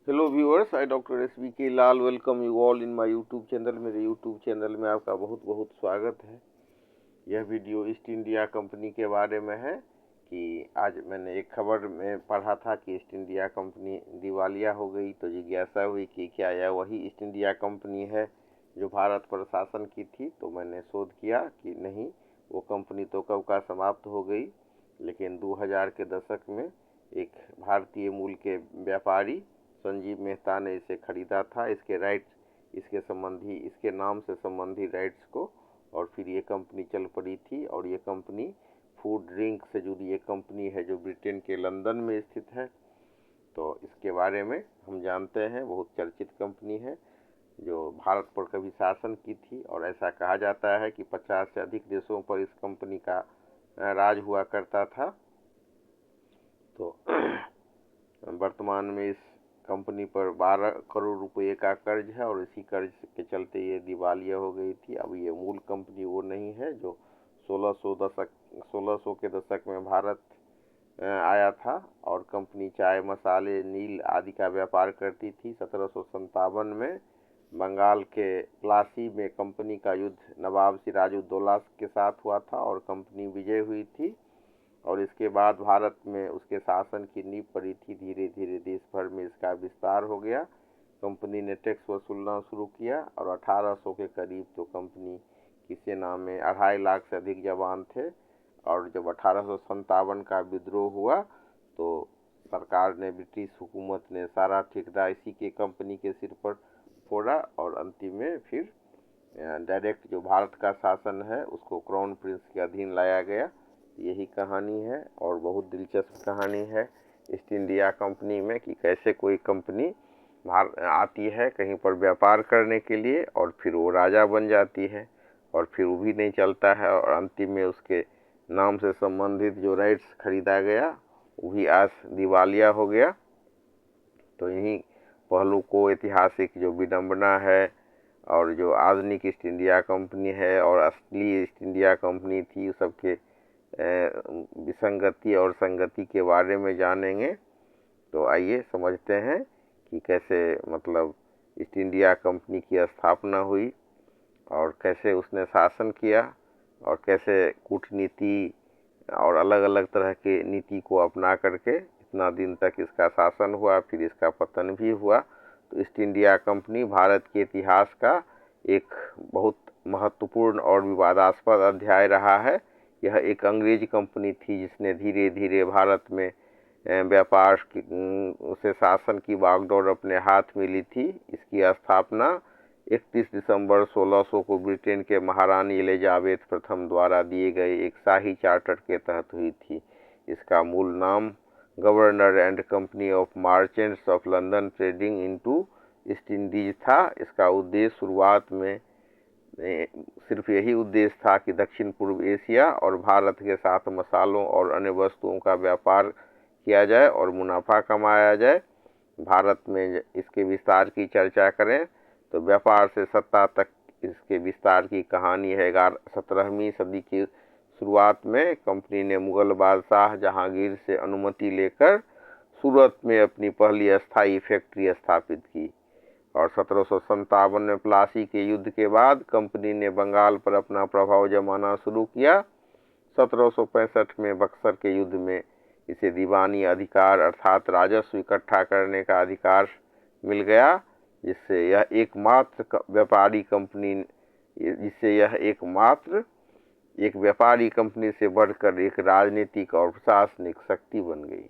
Hello viewers, I doctor SBK Lal welcome you all in my YouTube channel. मेरे YouTube channel में आपका बहुत बहुत स्वागत है। यह वीडियो ईस्ट इंडिया कंपनी के बारे में है कि आज मैंने एक खबर में पढ़ा था कि ईस्ट इंडिया कंपनी दिवालिया हो गई, तो जिज्ञासा हुई कि क्या यह वही ईस्ट इंडिया कंपनी है जो भारत पर शासन की थी। तो मैंने शोध किया कि नहीं, वो कंपनी तो कब का समाप्त हो गई, लेकिन 2000 के दशक में एक भारतीय मूल के व्यापारी संजीव मेहता ने इसे खरीदा था। इसके राइट्स, इसके नाम से संबंधी राइट्स को, और फिर ये कंपनी चल पड़ी थी। और ये कंपनी फूड ड्रिंक से जुड़ी एक कंपनी है जो ब्रिटेन के लंदन में स्थित है। तो इसके बारे में हम जानते हैं, बहुत चर्चित कंपनी है जो भारत पर कभी शासन की थी। और ऐसा कहा जाता है कि 50 से अधिक देशों पर इस कंपनी का राज हुआ करता था। तो वर्तमान में इस कंपनी पर 12 करोड़ रुपए का कर्ज है और इसी कर्ज के चलते ये दिवालिया हो गई थी। अब ये मूल कंपनी वो नहीं है जो 1600 के दशक में भारत आया था। और कंपनी चाय, मसाले, नील आदि का व्यापार करती थी। 1757 में बंगाल के प्लासी में कंपनी का युद्ध नवाब सिराजुद्दौला के साथ हुआ था और कंपनी विजय हुई थी। और इसके बाद भारत में उसके शासन की नींव पड़ी थी। धीरे धीरे देश भर में इसका विस्तार हो गया। कंपनी ने टैक्स वसूलना शुरू किया और 1800 के करीब तो कंपनी की सेना में 2.5 लाख से अधिक जवान थे। और जब 1857 का विद्रोह हुआ तो सरकार ने, ब्रिटिश हुकूमत ने सारा ठेकेदार इसी के कंपनी के सिर पर फोड़ा और अंतिम में फिर डायरेक्ट जो भारत का शासन है उसको क्राउन प्रिंस के अधीन लाया गया। यही कहानी है और बहुत दिलचस्प कहानी है ईस्ट इंडिया कंपनी में कि कैसे कोई कंपनी आती है कहीं पर व्यापार करने के लिए और फिर वो राजा बन जाती है और फिर वो भी नहीं चलता है और अंतिम में उसके नाम से संबंधित जो राइट्स खरीदा गया वो भी आज दिवालिया हो गया। तो यही पहलू को, ऐतिहासिक जो विडंबना है और जो आधुनिक ईस्ट इंडिया कंपनी है और असली ईस्ट इंडिया कंपनी थी, सबके विसंगति और संगति के बारे में जानेंगे। तो आइए समझते हैं कि कैसे मतलब ईस्ट इंडिया कंपनी की स्थापना हुई और कैसे उसने शासन किया और कैसे कूटनीति और अलग अलग तरह के नीति को अपना करके इतना दिन तक इसका शासन हुआ, फिर इसका पतन भी हुआ। तो ईस्ट इंडिया कंपनी भारत के इतिहास का एक बहुत महत्वपूर्ण और विवादास्पद अध्याय रहा है। यह एक अंग्रेज कंपनी थी जिसने धीरे धीरे भारत में व्यापार से शासन की बागडोर अपने हाथ में ली थी। इसकी स्थापना 31 दिसंबर 1600 को ब्रिटेन के महारानी एलिजाबेथ प्रथम द्वारा दिए गए एक शाही चार्टर के तहत हुई थी। इसका मूल नाम governor and company of merchants of London trading into east Indies था। इसका उद्देश्य शुरुआत में सिर्फ यही उद्देश्य था कि दक्षिण पूर्व एशिया और भारत के साथ मसालों और अन्य वस्तुओं का व्यापार किया जाए और मुनाफा कमाया जाए। भारत में इसके विस्तार की चर्चा करें तो व्यापार से सत्ता तक इसके विस्तार की कहानी है। 17वीं सदी की शुरुआत में कंपनी ने मुगल बादशाह जहांगीर से अनुमति लेकर सूरत में अपनी पहली अस्थायी फैक्ट्री स्थापित की। और 1757 में प्लासी के युद्ध के बाद कंपनी ने बंगाल पर अपना प्रभाव जमाना शुरू किया। 1765 में बक्सर के युद्ध में इसे दीवानी अधिकार अर्थात राजस्व इकट्ठा करने का अधिकार मिल गया, जिससे यह एक व्यापारी कंपनी से बढ़कर एक राजनीतिक और प्रशासनिक शक्ति बन गई।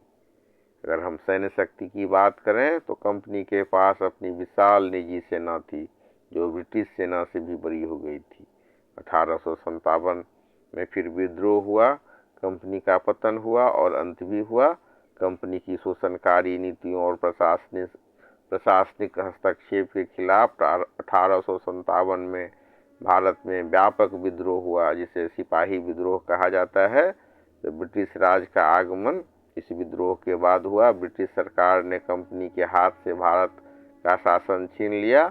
अगर हम सैन्य शक्ति की बात करें तो कंपनी के पास अपनी विशाल निजी सेना थी जो ब्रिटिश सेना से भी बड़ी हो गई थी। 1857 में फिर विद्रोह हुआ, कंपनी का पतन हुआ और अंत भी हुआ। कंपनी की शोषणकारी नीतियों और प्रशासनिक हस्तक्षेप के खिलाफ 1857 में भारत में व्यापक विद्रोह हुआ, जिसे सिपाही विद्रोह कहा जाता है। तो ब्रिटिश राज का आगमन इस विद्रोह के बाद हुआ। ब्रिटिश सरकार ने कंपनी के हाथ से भारत का शासन छीन लिया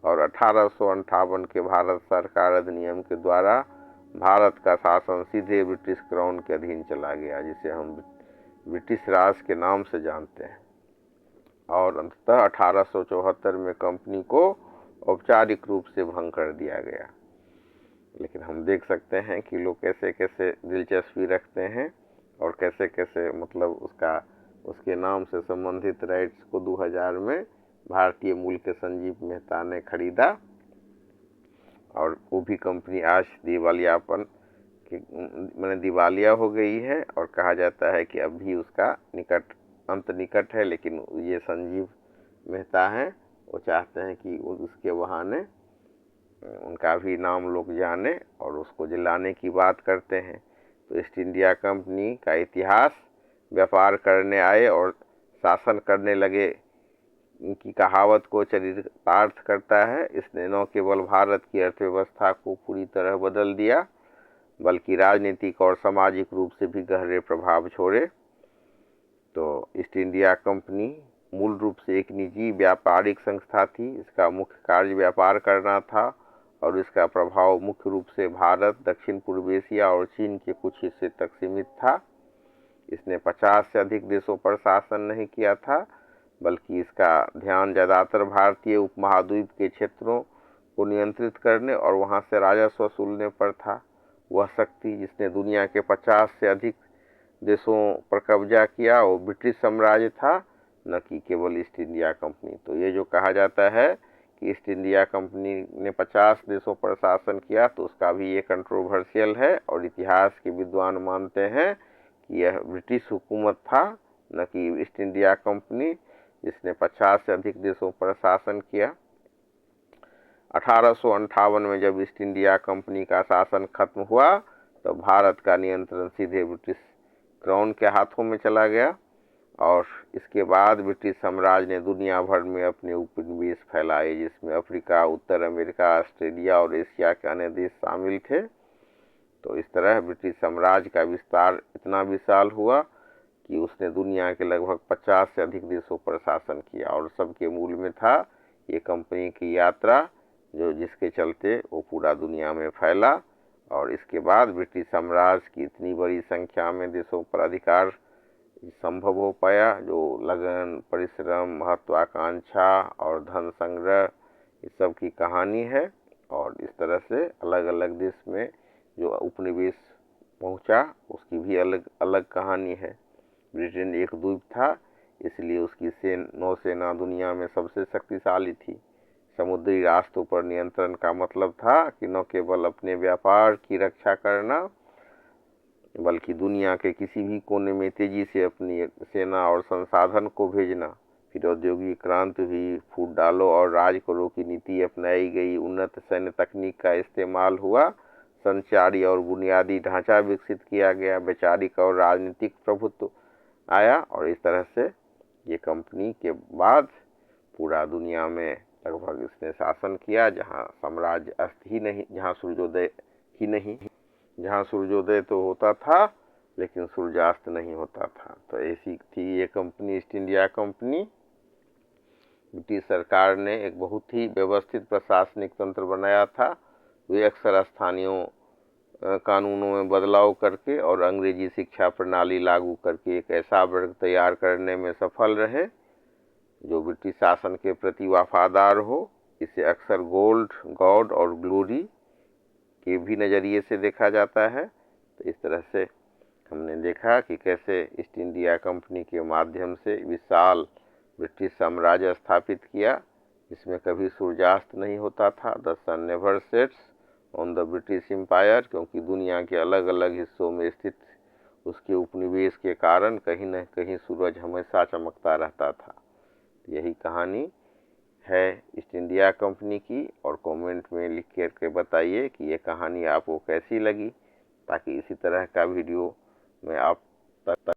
और 1858 के भारत सरकार अधिनियम के द्वारा भारत का शासन सीधे ब्रिटिश क्राउन के अधीन चला गया, जिसे हम ब्रिटिश राज के नाम से जानते हैं। और अंततः 1874 में कंपनी को औपचारिक रूप से भंग कर दिया गया। लेकिन हम देख सकते हैं कि लोग कैसे कैसे दिलचस्पी रखते हैं और कैसे कैसे मतलब उसके नाम से संबंधित राइट्स को 2000 में भारतीय मूल के संजीव मेहता ने खरीदा, और वो भी कंपनी आज दिवालियापन मैंने दिवालिया हो गई है, और कहा जाता है कि अभी उसका अंत निकट है। लेकिन ये संजीव मेहता हैं, वो चाहते हैं कि उसके बहाने उनका भी नाम लोग जाने और उसको जलाने की बात करते हैं। तो ईस्ट इंडिया कंपनी का इतिहास व्यापार करने आए और शासन करने लगे की कहावत को चरितार्थ करता है। इसने न केवल भारत की अर्थव्यवस्था को पूरी तरह बदल दिया, बल्कि राजनीतिक और सामाजिक रूप से भी गहरे प्रभाव छोड़े। तो ईस्ट इंडिया कंपनी मूल रूप से एक निजी व्यापारिक संस्था थी। इसका मुख्य कार्य व्यापार करना था और इसका प्रभाव मुख्य रूप से भारत, दक्षिण पूर्व एशिया और चीन के कुछ हिस्से तक सीमित था। इसने 50 से अधिक देशों पर शासन नहीं किया था, बल्कि इसका ध्यान ज़्यादातर भारतीय उपमहाद्वीप के क्षेत्रों को नियंत्रित करने और वहां से राजस्व वसूलने पर था। वह शक्ति जिसने दुनिया के 50 से अधिक देशों पर कब्जा किया वो ब्रिटिश साम्राज्य था, न कि केवल ईस्ट इंडिया कंपनी। तो ये जो कहा जाता है कि ईस्ट इंडिया कंपनी ने 50 देशों पर शासन किया, तो उसका भी ये कंट्रोवर्शियल है, और इतिहास के विद्वान मानते हैं कि यह ब्रिटिश हुकूमत था, न कि ईस्ट इंडिया कंपनी जिसने 50 से अधिक देशों पर शासन किया। 1858 में जब ईस्ट इंडिया कंपनी का शासन खत्म हुआ, तो भारत का नियंत्रण सीधे ब्रिटिश क्राउन के हाथों में चला गया, और इसके बाद ब्रिटिश साम्राज्य ने दुनिया भर में अपने उपनिवेश फैलाए, जिसमें अफ्रीका, उत्तर अमेरिका, ऑस्ट्रेलिया और एशिया के अन्य देश शामिल थे। तो इस तरह ब्रिटिश साम्राज्य का विस्तार इतना विशाल हुआ कि उसने दुनिया के लगभग 50 से अधिक देशों पर शासन किया, और सबके मूल में था ये कंपनी की यात्रा, जिसके चलते वो पूरा दुनिया में फैला। और इसके बाद ब्रिटिश साम्राज्य की इतनी बड़ी संख्या में देशों पर अधिकार संभव हो पाया, जो लगन, परिश्रम, महत्वाकांक्षा और धन संग्रह इस सब की कहानी है। और इस तरह से अलग अलग देश में जो उपनिवेश पहुंचा, उसकी भी अलग अलग कहानी है। ब्रिटेन एक द्वीप था, इसलिए उसकी नौसेना दुनिया में सबसे शक्तिशाली थी। समुद्री रास्तों पर नियंत्रण का मतलब था कि न केवल अपने व्यापार की रक्षा करना, बल्कि दुनिया के किसी भी कोने में तेजी से अपनी सेना और संसाधन को भेजना। फिर औद्योगिक क्रांति हुई, फूट डालो और राज करो की नीति अपनाई गई, उन्नत सैन्य तकनीक का इस्तेमाल हुआ, संचारी और बुनियादी ढांचा विकसित किया गया, वैचारिक और राजनीतिक प्रभुत्व आया, और इस तरह से ये कंपनी के बाद पूरा दुनिया में लगभग इसने शासन किया, जहाँ साम्राज्य अस्त ही नहीं, जहाँ सूर्योदय ही नहीं, जहाँ सूर्योदय तो होता था लेकिन सूर्यास्त नहीं होता था। तो ऐसी थी ये company, east India company. British सरकार ने एक बहुत ही व्यवस्थित प्रशासनिक तंत्र बनाया था। वे अक्सर स्थानीय कानूनों में बदलाव करके और अंग्रेजी शिक्षा प्रणाली लागू करके एक ऐसा वर्ग तैयार करने में सफल रहे जो ब्रिटिश शासन के प्रति वफादार हो। इसे अक्सर गोल्ड, गॉड और ग्लोरी के भी नज़रिए से देखा जाता है। तो इस तरह से हमने देखा कि कैसे ईस्ट इंडिया कंपनी के माध्यम से विशाल ब्रिटिश साम्राज्य स्थापित किया, जिसमें कभी सूर्यास्त नहीं होता था। The sun never sets on the British Empire, क्योंकि दुनिया के अलग अलग हिस्सों में स्थित उसके उपनिवेश के कारण कहीं न कहीं सूरज हमेशा चमकता रहता था। यही कहानी है ईस्ट इंडिया कंपनी की, और कमेंट में लिख करके बताइए कि ये कहानी आपको कैसी लगी, ताकि इसी तरह का वीडियो मैं आप तक